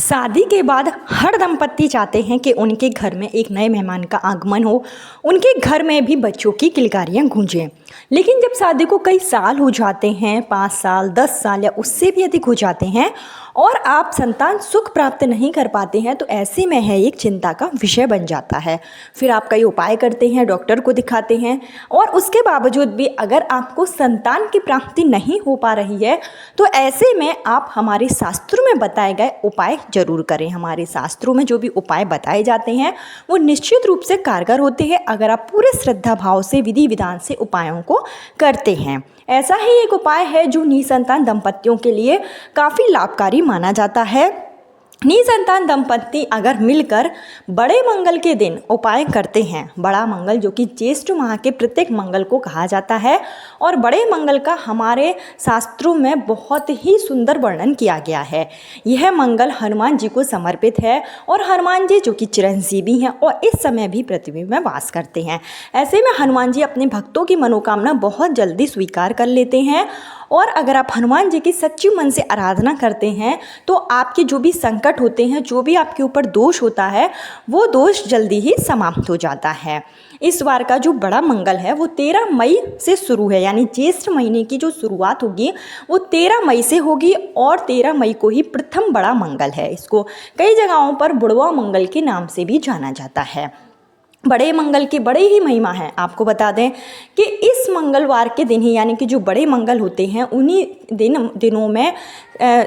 शादी के बाद हर दंपत्ति चाहते हैं कि उनके घर में एक नए मेहमान का आगमन हो, उनके घर में भी बच्चों की किलकारियाँ गूंजें। लेकिन जब शादी को कई साल हो जाते हैं, 5 साल, 10 साल या उससे भी अधिक हो जाते हैं और आप संतान सुख प्राप्त नहीं कर पाते हैं, तो ऐसे में है एक चिंता का विषय बन जाता है। फिर आप कई उपाय करते हैं, डॉक्टर को दिखाते हैं और उसके बावजूद भी अगर आपको संतान की प्राप्ति नहीं हो पा रही है, तो ऐसे में आप हमारे शास्त्रों में बताए गए उपाय जरूर करें। हमारे शास्त्रों में जो भी उपाय बताए जाते हैं वो निश्चित रूप से कारगर होते हैं अगर आप पूरे श्रद्धा भाव से विधि विधान से उपायों को करते हैं। ऐसा ही एक उपाय है जो निसंतान दंपतियों के लिए काफ़ी लाभकारी माना जाता है। निसंतान दंपत्ति अगर मिलकर बड़े मंगल के दिन उपाय करते हैं, बड़ा मंगल जो कि ज्येष्ठ माह के प्रत्येक मंगल को कहा जाता है, और बड़े मंगल का हमारे शास्त्रों में बहुत ही सुंदर वर्णन किया गया है। यह मंगल हनुमान जी को समर्पित है और हनुमान जी जो कि चिरंजीवी हैं और इस समय भी पृथ्वी में वास करते हैं। ऐसे में हनुमान जी अपने भक्तों की मनोकामना बहुत जल्दी स्वीकार कर लेते हैं और अगर आप हनुमान जी की सच्ची मन से आराधना करते हैं तो आपके जो भी संकट होते हैं, जो भी आपके ऊपर दोष होता है, वो दोष जल्दी ही समाप्त हो जाता है। इस बार का जो बड़ा मंगल है वो 13 मई से शुरू है, यानी ज्येष्ठ महीने की जो शुरुआत होगी वो 13 मई से होगी और 13 मई को ही प्रथम बड़ा मंगल है। इसको कई जगहों पर बुढ़वा मंगल के नाम से भी जाना जाता है। बड़े मंगल की बड़े ही महिमा है। आपको बता दें कि इस मंगलवार के दिन ही, यानी कि जो बड़े मंगल होते हैं उन्हीं दिनों में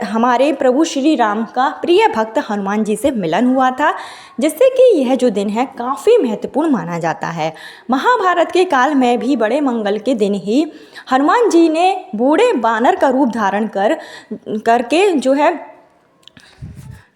हमारे प्रभु श्री राम का प्रिय भक्त हनुमान जी से मिलन हुआ था, जिससे कि यह जो दिन है काफ़ी महत्वपूर्ण माना जाता है। महाभारत के काल में भी बड़े मंगल के दिन ही हनुमान जी ने बूढ़े बानर का रूप धारण करके जो है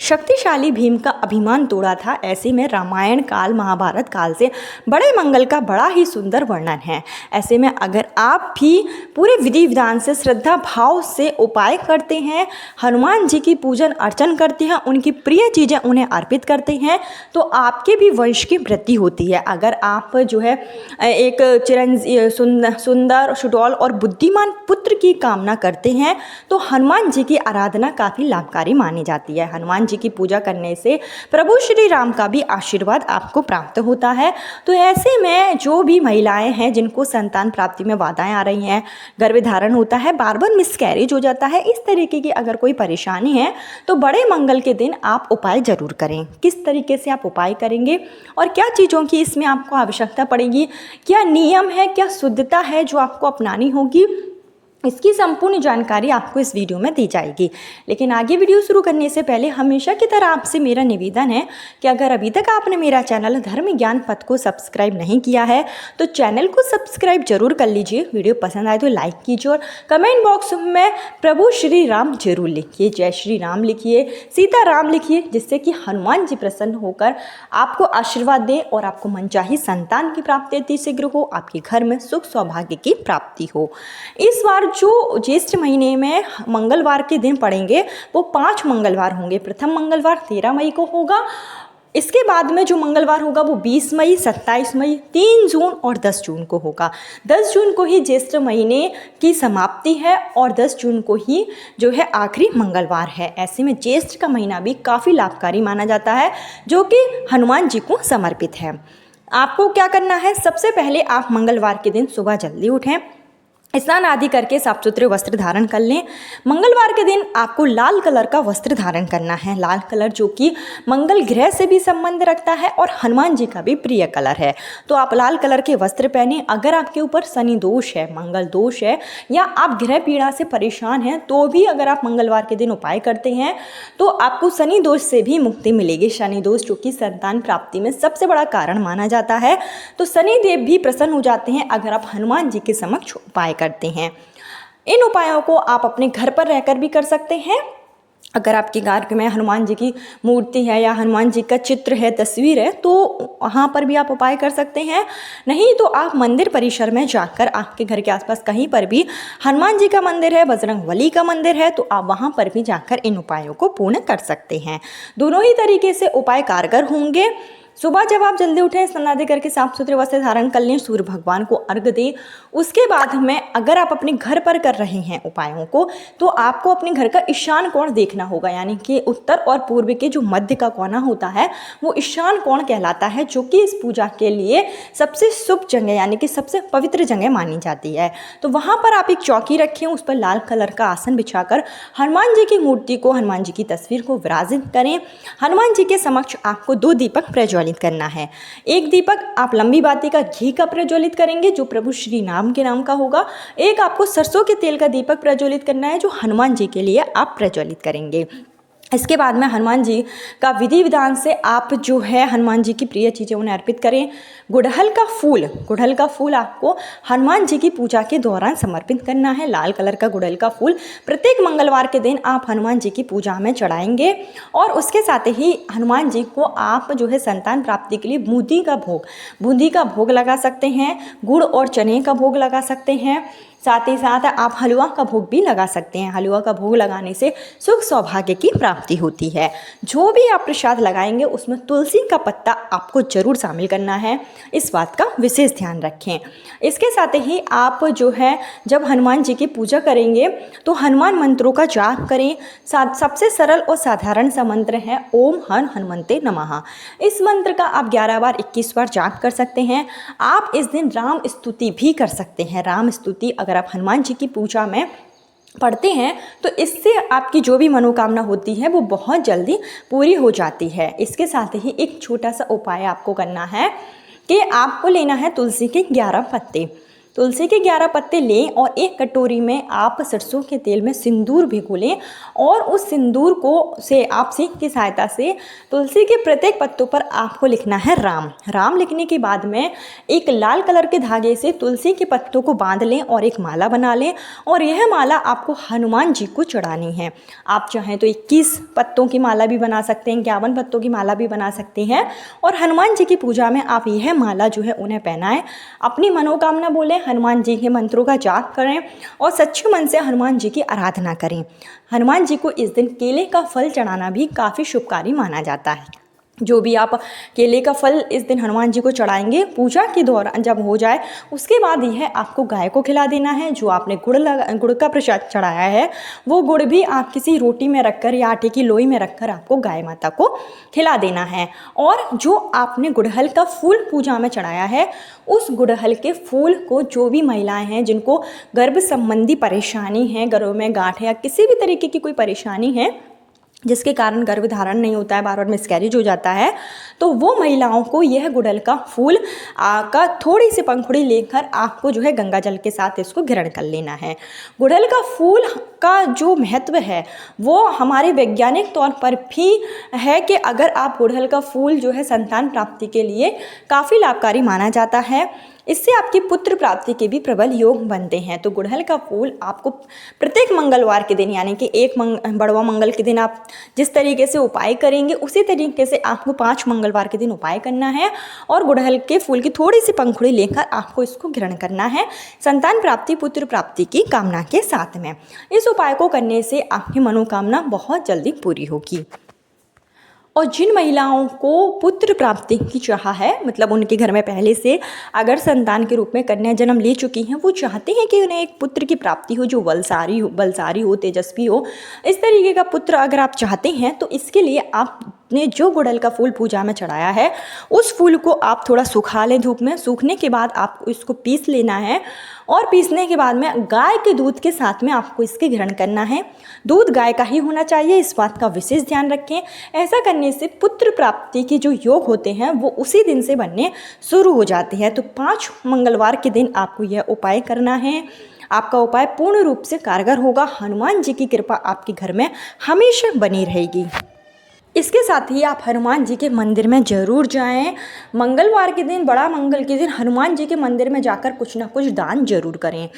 शक्तिशाली भीम का अभिमान तोड़ा था। ऐसे में रामायण काल, महाभारत काल से बड़े मंगल का बड़ा ही सुंदर वर्णन है। ऐसे में अगर आप भी पूरे विधि विधान से श्रद्धा भाव से उपाय करते हैं, हनुमान जी की पूजन अर्चन करते हैं, उनकी प्रिय चीज़ें उन्हें अर्पित करते हैं, तो आपके भी वंश की वृद्धि होती है। अगर आप जो है एक सुंदर, सुडौल और बुद्धिमान पुत्र की कामना करते हैं तो हनुमान जी की आराधना काफ़ी लाभकारी मानी जाती है। हनुमान जी की पूजा करने से प्रभु श्री राम का भी आशीर्वाद आपको प्राप्त होता है। तो ऐसे में जो भी महिलाएं हैं जिनको संतान प्राप्ति में बाधाएं आ रही हैं, गर्भधारण होता है, बार बार मिसकैरेज हो जाता है, इस तरीके की अगर कोई परेशानी है तो बड़े मंगल के दिन आप उपाय जरूर करें। किस तरीके से आप उपाय करेंगे और क्या चीज़ों की इसमें आपको आवश्यकता पड़ेगी, क्या नियम है, क्या शुद्धता है जो आपको अपनानी होगी, इसकी संपूर्ण जानकारी आपको इस वीडियो में दी जाएगी। लेकिन आगे वीडियो शुरू करने से पहले हमेशा की तरह आपसे मेरा निवेदन है कि अगर अभी तक आपने मेरा चैनल धर्म ज्ञान पथ को सब्सक्राइब नहीं किया है तो चैनल को सब्सक्राइब जरूर कर लीजिए। वीडियो पसंद आए तो लाइक कीजिए और कमेंट बॉक्स में प्रभु श्री राम जरूर लिखिए, जय श्री राम लिखिए, सीता राम लिखिए, जिससे कि हनुमान जी प्रसन्न होकर आपको आशीर्वाद दे और आपको मनचाही संतान की प्राप्ति अति शीघ्र हो, आपके घर में सुख सौभाग्य की प्राप्ति हो। इस बार जो ज्येष्ठ महीने में मंगलवार के दिन पड़ेंगे वो 5 मंगलवार होंगे। प्रथम मंगलवार 13 मई को होगा, इसके बाद में जो मंगलवार होगा वो 20 मई, 27 मई, 3 जून और 10 जून को होगा। 10 जून को ही ज्येष्ठ महीने की समाप्ति है और 10 जून को ही जो है आखिरी मंगलवार है। ऐसे में ज्येष्ठ का महीना भी काफ़ी लाभकारी माना जाता है जो कि हनुमान जी को समर्पित है। आपको क्या करना है, सबसे पहले आप मंगलवार के दिन सुबह जल्दी उठें, स्नान आदि करके साफ सुथरे वस्त्र धारण कर लें। मंगलवार के दिन आपको लाल कलर का वस्त्र धारण करना है। लाल कलर जो कि मंगल ग्रह से भी संबंध रखता है और हनुमान जी का भी प्रिय कलर है, तो आप लाल कलर के वस्त्र पहने। अगर आपके ऊपर शनि दोष है, मंगल दोष है या आप ग्रह पीड़ा से परेशान हैं तो भी अगर आप मंगलवार के दिन उपाय करते हैं तो आपको शनि दोष से भी मुक्ति मिलेगी। शनि दोष जो कि संतान प्राप्ति में सबसे बड़ा कारण माना जाता है, तो शनि देव भी प्रसन्न हो जाते हैं अगर आप हनुमान जी के समक्ष उपाय करते हैं। इन उपायों को आप अपने घर पर रहकर भी कर सकते हैं। अगर आपके घर में हनुमान जी की मूर्ति है या हनुमान जी का चित्र है, तस्वीर है, तो वहाँ पर भी आप उपाय कर सकते हैं। नहीं तो आप मंदिर परिसर में जाकर, आपके घर के आसपास कहीं पर भी हनुमान जी का मंदिर है, बजरंगबली का मंदिर है, तो आप वहाँ पर भी जाकर इन उपायों को पूर्ण कर सकते हैं। दोनों ही तरीके से उपाय कारगर होंगे। सुबह जब आप जल्दी उठें, स्नान आदि करके साफ सुथरे वस्त्र धारण कर लें, सूर्य भगवान को अर्घ्य दें। उसके बाद में अगर आप अपने घर पर कर रहे हैं उपायों को, तो आपको अपने घर का ईशान कोण देखना होगा, यानी कि उत्तर और पूर्व के जो मध्य का कोना होता है वो ईशान कोण कहलाता है, जो कि इस पूजा के लिए सबसे शुभ जगह यानी कि सबसे पवित्र जगह मानी जाती है। तो वहाँ पर आप एक चौकी रखें, उस पर लाल कलर का आसन बिछाकर हनुमान जी की मूर्ति को, हनुमान जी की तस्वीर को विराजित करें। हनुमान जी के समक्ष आपको 2 दीपक प्रज्वलित करना है। एक दीपक आप लंबी बाती का घी का प्रज्वलित करेंगे जो प्रभु श्री राम के नाम का होगा। एक आपको सरसों के तेल का दीपक प्रज्वलित करना है जो हनुमान जी के लिए आप प्रज्वलित करेंगे। इसके बाद में हनुमान जी का विधि विधान से आप जो है हनुमान जी की प्रिय चीज़ें उन्हें अर्पित करें। गुड़हल का फूल आपको हनुमान जी की पूजा के दौरान समर्पित करना है। लाल कलर का गुड़हल का फूल प्रत्येक मंगलवार के दिन आप हनुमान जी की पूजा में चढ़ाएंगे। और उसके साथ ही हनुमान जी को आप जो है संतान प्राप्ति के लिए बूंदी का भोग लगा सकते हैं, गुड़ और चने का भोग लगा सकते हैं। साथ ही साथ आप हलवा का भोग भी लगा सकते हैं। हलवा का भोग लगाने से सुख सौभाग्य की प्राप्ति होती है। जो भी आप प्रसाद लगाएंगे उसमें तुलसी का पत्ता आपको जरूर शामिल करना है, इस बात का विशेष ध्यान रखें। इसके साथ ही आप जो है जब हनुमान जी की पूजा करेंगे तो हनुमान मंत्रों का जाप करें। सबसे सरल और साधारण सा मंत्र है ओम हनुमते नमः। इस मंत्र का आप 11 बार 21 बार जाप कर सकते हैं। आप इस दिन राम स्तुति भी कर सकते हैं। राम स्तुति अगर आप हनुमान जी की पूजा में पढ़ते हैं तो इससे आपकी जो भी मनोकामना होती है वो बहुत जल्दी पूरी हो जाती है। इसके साथ ही एक छोटा सा उपाय आपको करना है कि आपको लेना है तुलसी के 11 पत्ते। तुलसी के 11 पत्ते लें और एक कटोरी में आप सरसों के तेल में सिंदूर भिगो लें और उस सिंदूर को से आप सीख की सहायता से तुलसी के प्रत्येक पत्तों पर आपको लिखना है राम लिखने के बाद में एक लाल कलर के धागे से तुलसी के पत्तों को बांध लें और एक माला बना लें और यह माला आपको हनुमान जी को चढ़ानी है। आप चाहें तो 21 पत्तों की माला भी बना सकते हैं, 51 पत्तों की माला भी बना सकते हैं और हनुमान जी की पूजा में आप यह माला जो है उन्हें पहनाएं। अपनी मनोकामना बोलें, हनुमान जी के मंत्रों का जाप करें और सच्चे मन से हनुमान जी की आराधना करें। हनुमान जी को इस दिन केले का फल चढ़ाना भी काफ़ी शुभकारी माना जाता है। जो भी आप केले का फल इस दिन हनुमान जी को चढ़ाएंगे, पूजा के दौरान जब हो जाए उसके बाद यह आपको गाय को खिला देना है। जो आपने गुड़ का प्रसाद चढ़ाया है वो गुड़ भी आप किसी रोटी में रखकर या आटे की लोई में रखकर आपको गाय माता को खिला देना है। और जो आपने गुड़हल का फूल पूजा में चढ़ाया है उस गुड़हल के फूल को जो भी महिलाएं हैं जिनको गर्भ संबंधी परेशानी है, गर्भ में गांठ या किसी भी तरीके की कोई परेशानी है जिसके कारण गर्भ धारण नहीं होता है, बार बार मिसकैरेज हो जाता है, तो वो महिलाओं को यह गुड़हल का फूल का थोड़ी सी पंखुड़ी लेकर आपको जो है गंगा जल के साथ इसको ग्रहण कर लेना है। गुड़हल का फूल का जो महत्व है वो हमारे वैज्ञानिक तौर पर भी है कि अगर आप गुड़हल का फूल जो है संतान प्राप्ति के लिए काफ़ी लाभकारी माना जाता है। इससे आपकी पुत्र प्राप्ति के भी प्रबल योग बनते हैं। तो गुड़हल का फूल आपको प्रत्येक मंगलवार के दिन यानी कि एक बड़वा मंगल के दिन आप जिस तरीके से उपाय करेंगे उसी तरीके से आपको 5 मंगलवार के दिन उपाय करना है और गुड़हल के फूल की थोड़ी सी पंखुड़ी लेकर आपको इसको ग्रहण करना है संतान प्राप्ति, पुत्र प्राप्ति की कामना के साथ में। इस उपाय को करने से आपकी मनोकामना बहुत जल्दी पूरी होगी। और जिन महिलाओं को पुत्र प्राप्ति की चाह है, मतलब उनके घर में पहले से अगर संतान के रूप में कन्या जन्म ले चुकी हैं, वो चाहते हैं कि उन्हें एक पुत्र की प्राप्ति हो जो बलशाली हो, तेजस्वी हो, इस तरीके का पुत्र अगर आप चाहते हैं तो इसके लिए आपने जो गुड़हल का फूल पूजा में चढ़ाया है उस फूल को आप थोड़ा सुखा लें धूप में। सूखने के बाद आपको इसको पीस लेना है और पीसने के बाद में गाय के दूध के साथ में आपको इसके ग्रहण करना है। दूध गाय का ही होना चाहिए, इस बात का विशेष ध्यान रखें। ऐसा करने से पुत्र प्राप्ति के जो योग होते हैं वो उसी दिन से बनने शुरू हो जाते हैं। तो 5 मंगलवार के दिन आपको यह उपाय करना है। आपका उपाय पूर्ण रूप से कारगर होगा। हनुमान जी की कृपा आपके घर में हमेशा बनी रहेगी। इसके साथ ही आप हनुमान जी के मंदिर में ज़रूर जाएं। मंगलवार के दिन, बड़ा मंगल के दिन हनुमान जी के मंदिर में जाकर कुछ ना कुछ दान जरूर करें।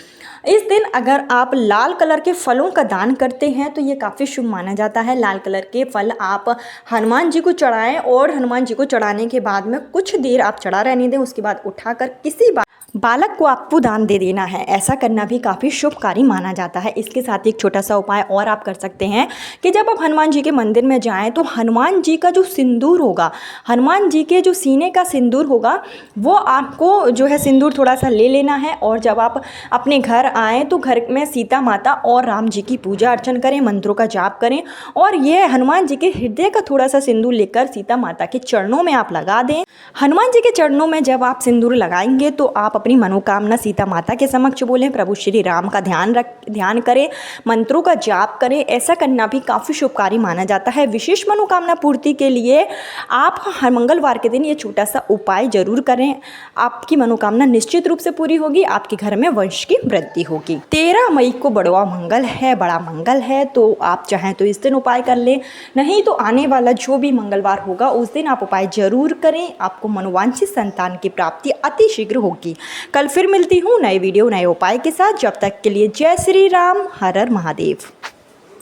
इस दिन अगर आप लाल कलर के फलों का दान करते हैं तो ये काफ़ी शुभ माना जाता है। लाल कलर के फल आप हनुमान जी को चढ़ाएं और हनुमान जी को चढ़ाने के बाद में कुछ देर आप चढ़ा रहने दें, उसके बाद उठाकर किसी बालक को आपको दान दे देना है। ऐसा करना भी काफ़ी शुभकारी माना जाता है। इसके साथ एक छोटा सा उपाय और आप कर सकते हैं कि जब आप हनुमान जी के मंदिर में जाएं तो हनुमान जी का जो सिंदूर होगा, हनुमान जी के जो सीने का सिंदूर होगा, वो आपको जो है सिंदूर थोड़ा सा ले लेना है। और जब आप अपने घर आएँ तो घर में सीता माता और राम जी की पूजा अर्चन करें, मंत्रों का जाप करें और ये हनुमान जी के हृदय का थोड़ा सा सिंदूर लेकर सीता माता के चरणों में आप लगा दें। हनुमान जी के चरणों में जब आप सिंदूर लगाएंगे तो आप अपनी मनोकामना सीता माता के समक्ष बोलें, प्रभु श्री राम का ध्यान करें, मंत्रों का जाप करें। ऐसा करना भी काफ़ी शुभकारी माना जाता है। विशेष मनोकामना पूर्ति के लिए आप हर मंगलवार के दिन ये छोटा सा उपाय जरूर करें, आपकी मनोकामना निश्चित रूप से पूरी होगी, आपके घर में वंश की वृद्धि होगी। 13 मई को बड़ा मंगल है, तो आप चाहें तो इस दिन उपाय कर लें, नहीं तो आने वाला जो भी मंगलवार होगा उस दिन आप उपाय जरूर करें, आपको मनोवांछित संतान की प्राप्ति अति शीघ्र होगी। कल फिर मिलती हूँ नए वीडियो नए उपाय के साथ। जब तक के लिए जय श्री राम, हर हर महादेव।